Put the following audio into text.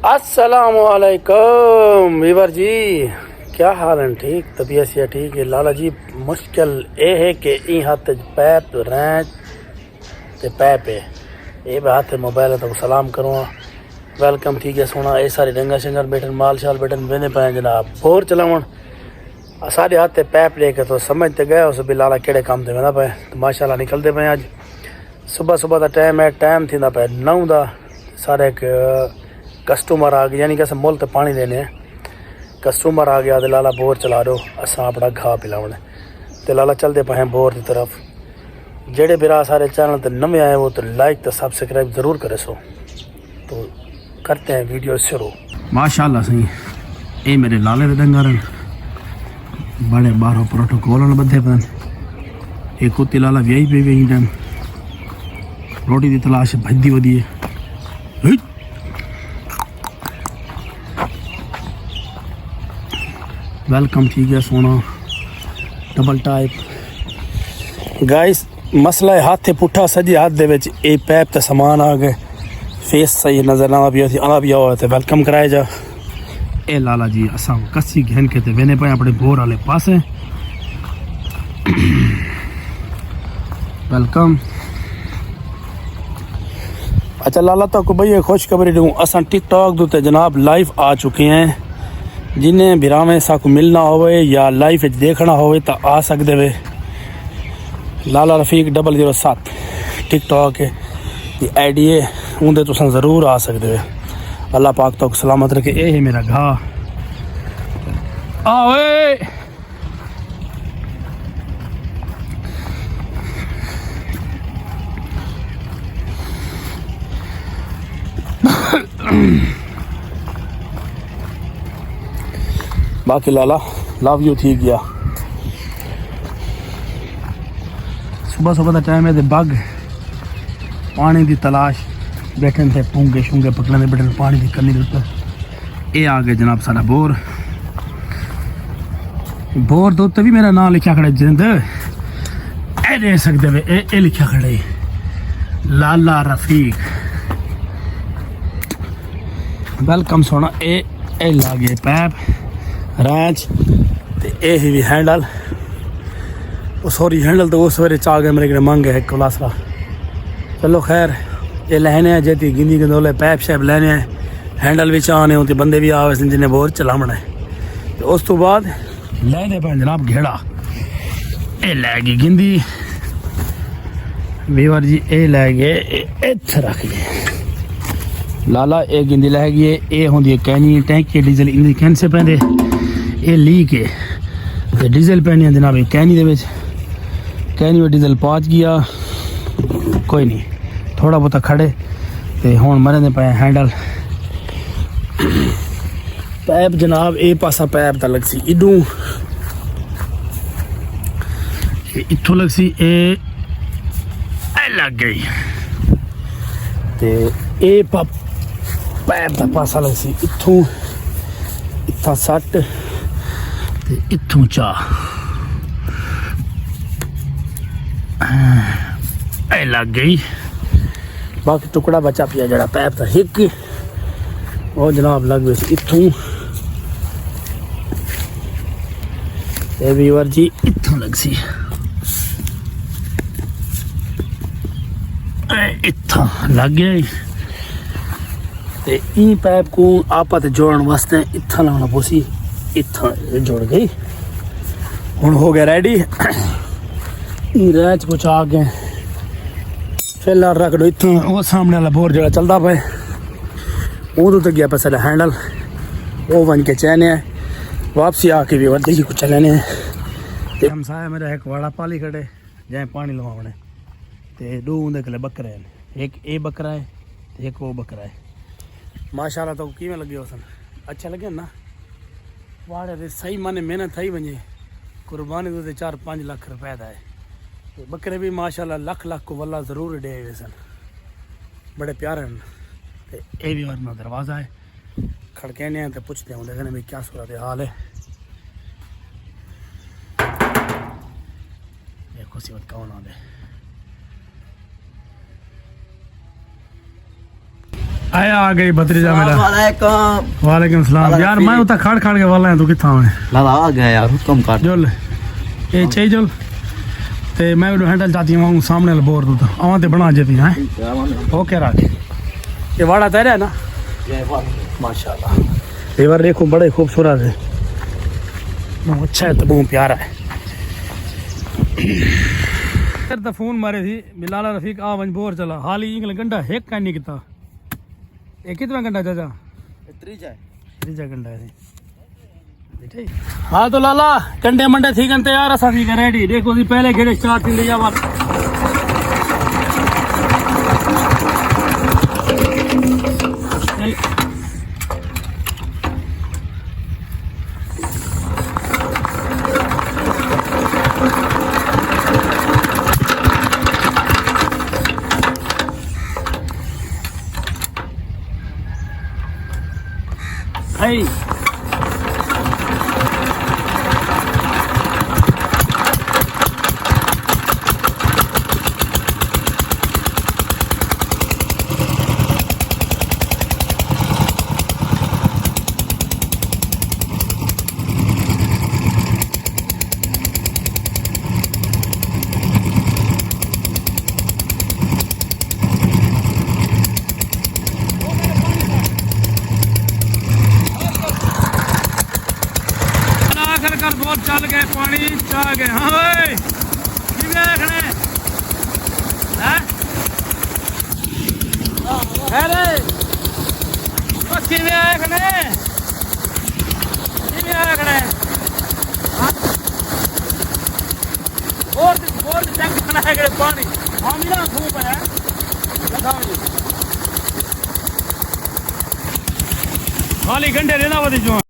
अस्सलामुअलैकुम वीवर जी, क्या हाल है? ठीक, तबीयत से ठीक है? लाला जी मुश्किल ये है कि ई हाथ पैप रैंच ते पैप है ये हाथ मोबाइल है तो सलाम करूँ वेलकम ठीक है सोना ये सारे डंगर शंगर बैठन माल शाल बैठन वेंदे पे जनाब बोर चलावन सारे हाथ पैप लेके तो समझते गए उस भी लाला केड़े काम से वेंदा पे तो माशाल्लाह निकलते पे अज सुबह सुबह का टाइम है टाइम थी पे 9 का सारे कस्टमर आ गए यानी कि अस मुल तो पानी लेने कस्टमर आ गया तो लाला बोर चला दो असा अपना घा पिलावने तो लाला चलते पे हैं बोर की तरफ। जेड़े बिरा सारे चैनल तो नवे आए वो तो लाइक तो सब्सक्राइब ज़रूर करे सो। तो करते हैं वीडियो शुरू। माशाल्लाह सही ये मेरे लाले के डंगर बड़े बाहरों प्रोटोकॉल बधे पे एक कुत्ती लाला व्याही पे भी टाइम रोटी की तलाश भजदी वधी है। वेलकम ठीक है सोना डबल टाइप गाइस मसला हाथ पुठा सजे हाथ दे विच ए पैप ते सामान आ गए फेस सही नजर ना भी आना भी आओ तो वेलकम कराया जा। ए लाला जी असा कसी घेन के ते वेने पे अपने बोर वाले पास वेलकम। अच्छा लाला तो को भैया खुशखबरी दूँ असा टिकटॉक दे जनाब लाइव आ चुके हैं। जिन्हें बिरावें साकू मिलना होवे या लाइव देखना होवे तो आ सकते वे लाला रफीक 007 टिकटॉक की आईडी है उनके तुम ज़रूर आ सकते वे। अल्लाह पाक तो सलामत रखे। ये है मेरा घा आवे बाकी लाला लव यू थी गया। सुबह सुबह का टाइम है बग पानी की तलाश बैठे थे पूंगे शूंगे पकड़ने बैठे पानी की कनी उत्तर ये आ गए जनाब सारा बोर बोर दो भी मेरा नाम लिखा खड़े जिंद ए दे सकते वे ए लिखा खड़े लाला रफीक वेलकम सोना ए लागे पैप रैंच ते ए ही भी हैंडल सॉरी हैंडल तो वो सवेरे चा गए मेरे मंग है क्लासरा। चलो खैर ये लैने जेती गिंदी गंदोले पैप शैप लैने हैंडल भी चाहने होते बंदे भी आवे जिन्हें बोर चलावना है। तो उस तो बाद लै दे पैन जनाब घेड़ा ये लै गई गिंदी वीवर जी ये लै गए इत्थे रख गए लाला ये गिंदी लै गई ये होंगी कैनी टैंकी डीजल इन कैन से पैंदे ये लीक है तो डीजल पैनी है जनाब कैनी दे कैनी में डीजल पहुँच गया कोई नहीं थोड़ा बहुत खड़े तो हुण मरने पे हैंडल पैप जनाब ये पासा पैप तो लग सी इडू इत्थों लग सी ए लग गई तो ये पैप का पासा लग सी इत्थों इत्था सट इत्थों चा लग गई। बाकी टुकड़ा बचा पिया जरा पैप था हिक और जनाब लग गई इत्थों वीवर जी इत्थों लग सी इत्थों लग गया ते ई पैप को आपत जोड़न वास्ते इत्था लाना पोसी इत्था जुड़ गई हुण हो गया रेडी। रैच कुछ आ गए फिलहाल रख दो इतों वो सामने वाला बोर जो चलता पे उदू तो गया पैसा हैंडल वो बन के चैने वापसी आके भी वर्दी कुछ चलने हम साया मेरा एक वाड़ा पाली खड़े जाए पानी लवाने तो दो उनके कले बकरे हैं एक ये बकरा है एक वो बकरा है। माशाल्लाह तो किमें लगे हो सन अच्छा लगे ना वाड़े तो सही माने मेहनत थी वजे कुर्बानी तो 4-5 लाख रुपए का है। तो बकरे भी माशाल्लाह लाख को वल्ला ज़रूर डे हुए सन बड़े प्यारे हैं। तो ये भी वरना दरवाज़ा है खड़केने तो पूछते हैं देखने भाई क्या सूरत हाल है। देखो सिवत कौन आ आया आ गई भतीजा मेरा। वालेकुम। वालेकुम सलाम यार, मैं उता खड़ खड़ के वाला है, तू किथा है? लाला आ गया यार, हुक्म कर। जोल ए चाहिए जोल ते मैं वीडियो हैंडल चाहती हूँ सामने बोर तू आवा ते बना जेती है। ओके राख ये वाड़ा तेरा है ना? माशाल्लाह रिवर देखो बड़े खूबसूरत है, अच्छा है तो बहुत प्यारा है। फिर तो फोन मारे थी बिलाला रफीक आ वंज बोर चला हाल ही इंगल गंडा एक का नहीं किता। ये कितना गंडा चाचा? त्रीजा गंडा है। हाँ तो लाला कंडे मंडे थी गन तैयार असा थी रेडी। देखो जी पहले घेरे स्टार्ट थी ले जावा। Hey. कर बहुत चल गए पानी चाह गए। हाँ भाई देखने पानी हाँ मिला खूब है खाली घंटे लेना बदी जो